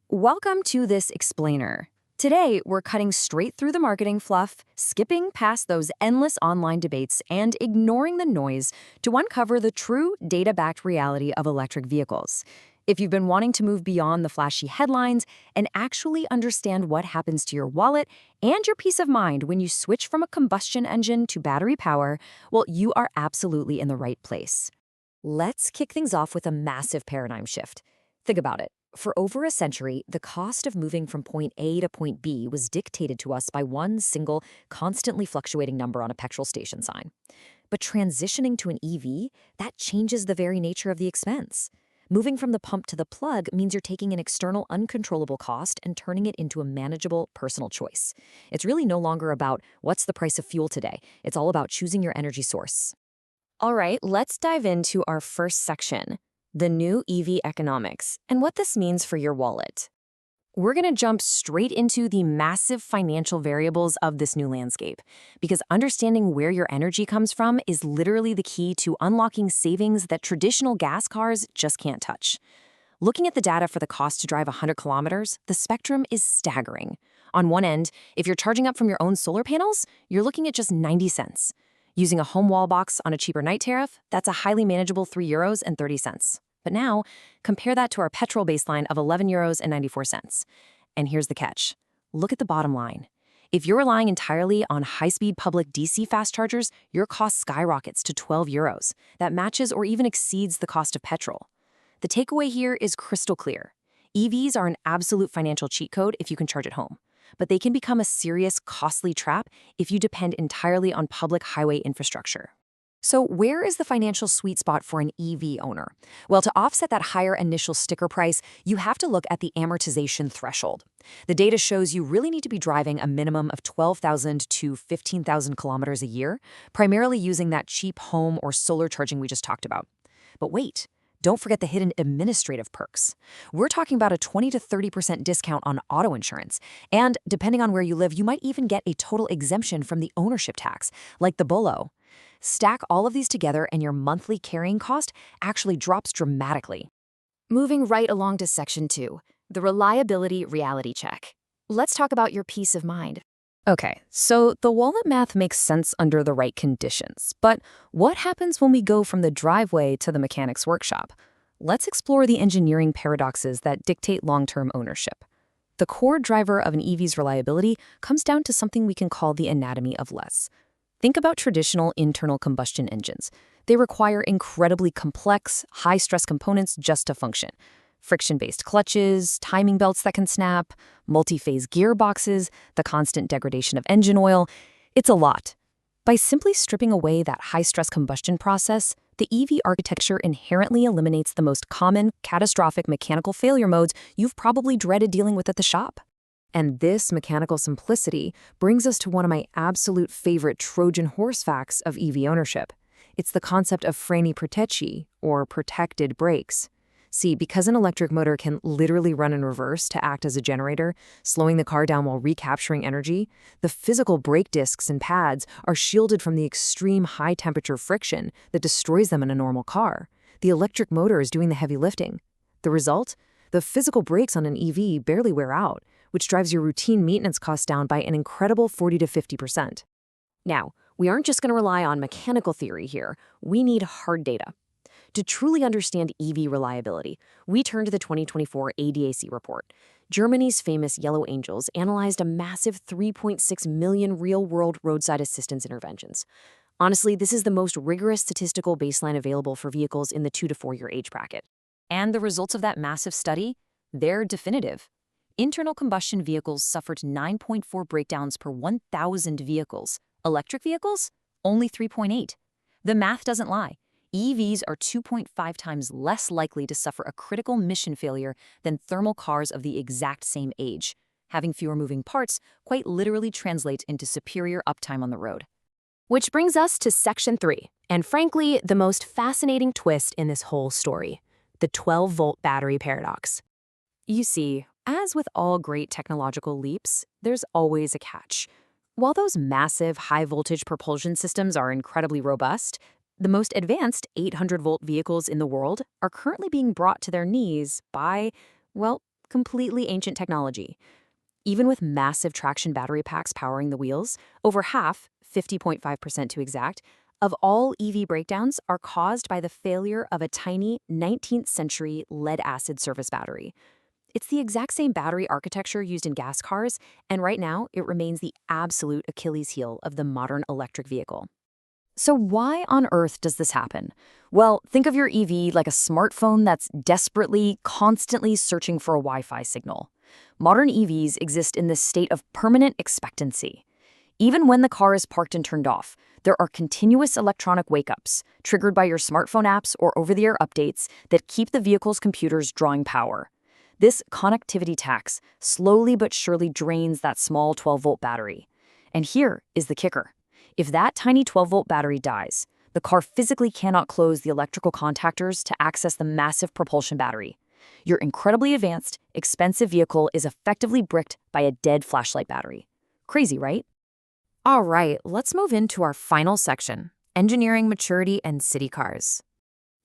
Welcome to this explainer. Today, we're cutting straight through the marketing fluff, skipping past those endless online debates, and ignoring the noise to uncover the true data-backed reality of electric vehicles. If you've been wanting to move beyond the flashy headlines and actually understand what happens to your wallet and your peace of mind when you switch from a combustion engine to battery power, well, you are absolutely in the right place. Let's kick things off with a massive paradigm shift. Think about it. For over a century, the cost of moving from point A to point B was dictated to us by one single, constantly fluctuating number on a petrol station sign. But transitioning to an EV, that changes the very nature of the expense. Moving from the pump to the plug means you're taking an external, uncontrollable cost and turning it into a manageable, personal choice. It's really no longer about what's the price of fuel today. It's all about choosing your energy source. All right, let's dive into our first section, the new EV economics, and what this means for your wallet. We're going to jump straight into the massive financial variables of this new landscape, because understanding where your energy comes from is literally the key to unlocking savings that traditional gas cars just can't touch. Looking at the data for the cost to drive 100 kilometers, the spectrum is staggering. On one end, if you're charging up from your own solar panels, you're looking at just 90 cents. Using a home wall box on a cheaper night tariff, that's a highly manageable €3.30. But now, compare that to our petrol baseline of €11.94. And here's the catch. Look at the bottom line. If you're relying entirely on high-speed public DC fast chargers, your cost skyrockets to €12. That matches or even exceeds the cost of petrol. The takeaway here is crystal clear. EVs are an absolute financial cheat code if you can charge at home. But they can become a serious, costly trap if you depend entirely on public highway infrastructure. So where is the financial sweet spot for an EV owner? Well, to offset that higher initial sticker price, you have to look at the amortization threshold. The data shows you really need to be driving a minimum of 12,000 to 15,000 kilometers a year, primarily using that cheap home or solar charging we just talked about. But wait. Don't forget the hidden administrative perks. We're talking about a 20 to 30% discount on auto insurance. And depending on where you live, you might even get a total exemption from the ownership tax, like the BOLO. Stack all of these together and your monthly carrying cost actually drops dramatically. Moving right along to Section 2, the reliability reality check. Let's talk about your peace of mind. Okay, so the wallet math makes sense under the right conditions, but what happens when we go from the driveway to the mechanic's workshop? Let's explore the engineering paradoxes that dictate long-term ownership. The core driver of an EV's reliability comes down to something we can call the anatomy of less. Think about traditional internal combustion engines. They require incredibly complex, high-stress components just to function. Friction-based clutches, timing belts that can snap, multi-phase gearboxes, the constant degradation of engine oil. It's a lot. By simply stripping away that high-stress combustion process, the EV architecture inherently eliminates the most common, catastrophic mechanical failure modes you've probably dreaded dealing with at the shop. And this mechanical simplicity brings us to one of my absolute favorite Trojan horse facts of EV ownership. It's the concept of freni protetti, or protected brakes. See, because an electric motor can literally run in reverse to act as a generator, slowing the car down while recapturing energy, the physical brake discs and pads are shielded from the extreme high-temperature friction that destroys them in a normal car. The electric motor is doing the heavy lifting. The result? The physical brakes on an EV barely wear out, which drives your routine maintenance costs down by an incredible 40 to 50%. Now, we aren't just going to rely on mechanical theory here. We need hard data. To truly understand EV reliability, we turn to the 2024 ADAC report. Germany's famous Yellow Angels analyzed a massive 3.6 million real-world roadside assistance interventions. Honestly, this is the most rigorous statistical baseline available for vehicles in the 2 to 4 year age bracket. And the results of that massive study? They're definitive. Internal combustion vehicles suffered 9.4 breakdowns per 1,000 vehicles. Electric vehicles? Only 3.8. The math doesn't lie. EVs are 2.5 times less likely to suffer a critical mission failure than thermal cars of the exact same age. Having fewer moving parts quite literally translates into superior uptime on the road. Which brings us to Section 3, and frankly, the most fascinating twist in this whole story, the 12-volt battery paradox. You see, as with all great technological leaps, there's always a catch. While those massive high-voltage propulsion systems are incredibly robust, the most advanced 800-volt vehicles in the world are currently being brought to their knees by, well, completely ancient technology. Even with massive traction battery packs powering the wheels, over half, 50.5% to exact, of all EV breakdowns are caused by the failure of a tiny 19th century lead-acid surface battery. It's the exact same battery architecture used in gas cars, and right now it remains the absolute Achilles heel of the modern electric vehicle. So why on earth does this happen? Well, think of your EV like a smartphone that's desperately, constantly searching for a Wi-Fi signal. Modern EVs exist in this state of permanent expectancy. Even when the car is parked and turned off, there are continuous electronic wake-ups, triggered by your smartphone apps or over-the-air updates that keep the vehicle's computers drawing power. This connectivity tax slowly but surely drains that small 12-volt battery. And here is the kicker. If that tiny 12-volt battery dies, the car physically cannot close the electrical contactors to access the massive propulsion battery. Your incredibly advanced, expensive vehicle is effectively bricked by a dead flashlight battery. Crazy, right? All right, let's move into our final section, engineering maturity and city cars.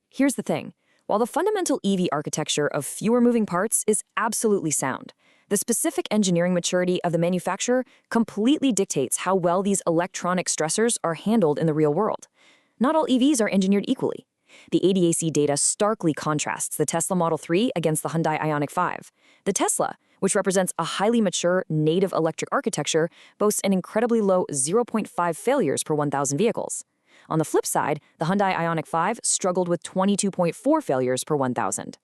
Here's the thing. While the fundamental EV architecture of fewer moving parts is absolutely sound, the specific engineering maturity of the manufacturer completely dictates how well these electronic stressors are handled in the real world. Not all EVs are engineered equally. The ADAC data starkly contrasts the Tesla Model 3 against the Hyundai Ioniq 5. The Tesla, which represents a highly mature, native electric architecture, boasts an incredibly low 0.5 failures per 1,000 vehicles. On the flip side, the Hyundai Ioniq 5 struggled with 22.4 failures per 1,000.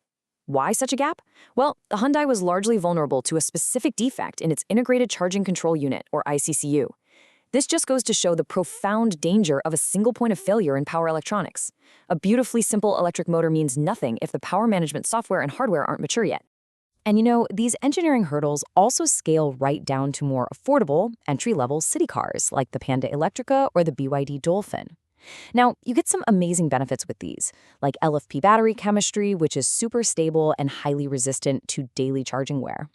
Why such a gap? Well, the Hyundai was largely vulnerable to a specific defect in its Integrated Charging Control Unit, or ICCU. This just goes to show the profound danger of a single point of failure in power electronics. A beautifully simple electric motor means nothing if the power management software and hardware aren't mature yet. And these engineering hurdles also scale right down to more affordable, entry-level city cars like the Panda Electrica or the BYD Dolphin. Now, you get some amazing benefits with these, like LFP battery chemistry, which is super stable and highly resistant to daily charging wear.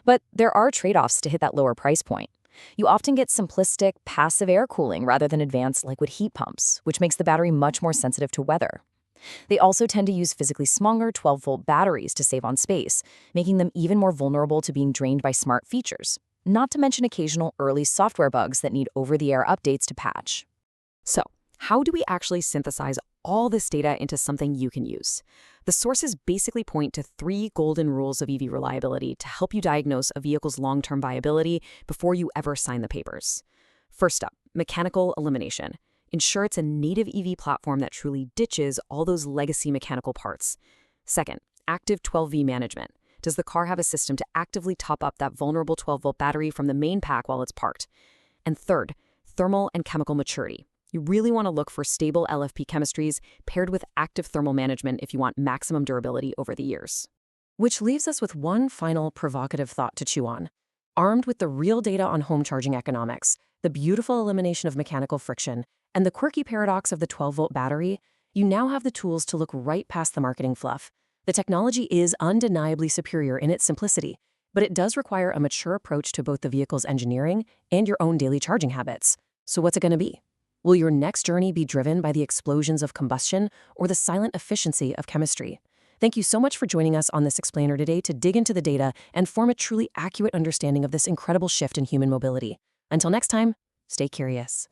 But there are trade-offs to hit that lower price point. You often get simplistic, passive air cooling rather than advanced liquid heat pumps, which makes the battery much more sensitive to weather. They also tend to use physically smaller 12-volt batteries to save on space, making them even more vulnerable to being drained by smart features, not to mention occasional early software bugs that need over-the-air updates to patch. So, how do we actually synthesize all this data into something you can use? The sources basically point to 3 golden rules of EV reliability to help you diagnose a vehicle's long-term viability before you ever sign the papers. First up, mechanical elimination. Ensure it's a native EV platform that truly ditches all those legacy mechanical parts. Second, active 12V management. Does the car have a system to actively top up that vulnerable 12-volt battery from the main pack while it's parked? And third, thermal and chemical maturity. You really want to look for stable LFP chemistries paired with active thermal management if you want maximum durability over the years. Which leaves us with one final provocative thought to chew on. Armed with the real data on home charging economics, the beautiful elimination of mechanical friction, and the quirky paradox of the 12-volt battery, you now have the tools to look right past the marketing fluff. The technology is undeniably superior in its simplicity, but it does require a mature approach to both the vehicle's engineering and your own daily charging habits. So what's it going to be? Will your next journey be driven by the explosions of combustion or the silent efficiency of chemistry? Thank you so much for joining us on this explainer today to dig into the data and form a truly accurate understanding of this incredible shift in human mobility. Until next time, stay curious.